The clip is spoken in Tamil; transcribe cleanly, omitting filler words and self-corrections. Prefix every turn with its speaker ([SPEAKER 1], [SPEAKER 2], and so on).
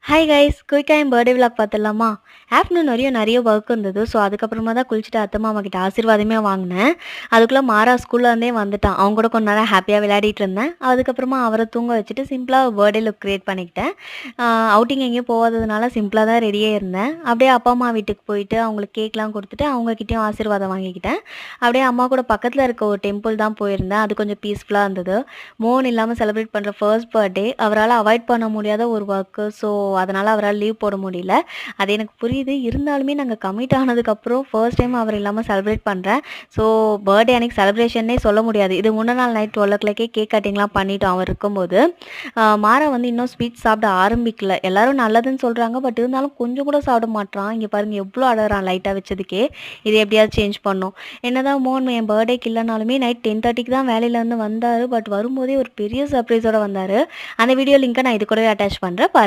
[SPEAKER 1] Hi guys! குயிக்கா என் பர்த்டே விளாக் பார்த்துடலாமா? ஆஃப்டர்நூன் வரையும் நெறைய ஒர்க் இருந்தது. ஸோ, அதுக்கப்புறமா தான் குளிச்சுட்டு அத்தை, மாமா கிட்ட ஆசீர்வாதமே வாங்குனேன். அதுக்குள்ள மாறா ஸ்கூல்ல இருந்தே வந்துட்டான். அவன் கூட கொஞ்ச நேரம் ஹேப்பியா விளையாடிட்டு இருந்தேன். அதுக்கப்புறமா அவர தூங்க வச்சுட்டு சிம்பிளா பர்த்டே லுக் கிரியேட் பண்ணிக்கிட்டேன். அ அவுட்டிங் எங்கேயும் போகாததுனால சிம்பிளா தான் ரெடியே இருந்தேன். அப்படியே அப்பா, அம்மா வீட்டுக்கு போயிட்டு அவங்களுக்கு கேக்லாம் குடுத்துட்டு, அவங்க கிட்டயும் ஆசீர்வாதம் வாங்கிக்கிட்டேன். அப்படியே அம்மா கூட பக்கத்துல இருக்க ஒரு டெம்பிள் தான் போயிருந்தேன். அது கொஞ்சம் பீஸ்ஃபுல்லா இருந்தது. மோகன் இல்லாம செலிப்ரேட் பண்ற ஃபர்ஸ்ட் பர்த்டே. அவரால அவாய்ட் பண்ண முடியாத ஒரு ஒர்க்கு. ஸோ, அதனால அவரால லீவ் போட முடியல. அது எனக்கு புரியுது. இருந்தாலுமே நாங்க கமிட் ஆனதுக்கப்புறம் ஃபர்ஸ்ட் டைம் அவர் இல்லாம செலிப்ரேட் பண்றேன். ஸோ, பர்த்டே அன்னைக்கு செலிப்ரேஷன்னே சொல்ல முடியாது. இது முந்தின நாள் நைட் 12:00க்கே கேக் கட்டிங்லாம் பண்ணிட்டோம் அவர் இருக்கும்போது. மாறா வந்து இன்னும் ஸ்வீட் சாப்பிட ஆரம்பிக்கல. எல்லாரும் நல்லதுன்னு சொல்றாங்க. பட் இருந்தாலும் கொஞ்சம் கூட சாப்பிட மாட்றான். இங்க பாருங்க எவ்ளோ அழறான் லைட்டா வச்சதுக்கே. இத எப்படியாவது சேஞ்ச் பண்ணணும். என்னதான் மோகன் என் பர்த்டேக்கு இல்லனாலுமே நைட் 10:30க்கு தான் வேலையிலேருந்து வந்தாரு. பட் வரும்போதே ஒரு பெரிய சர்ப்ரைஸோட வந்தாரு. அந்த வீடியோ லிங்க்க நான் இது கூடவே அட்டாச் பண்றேன். பாருங்க.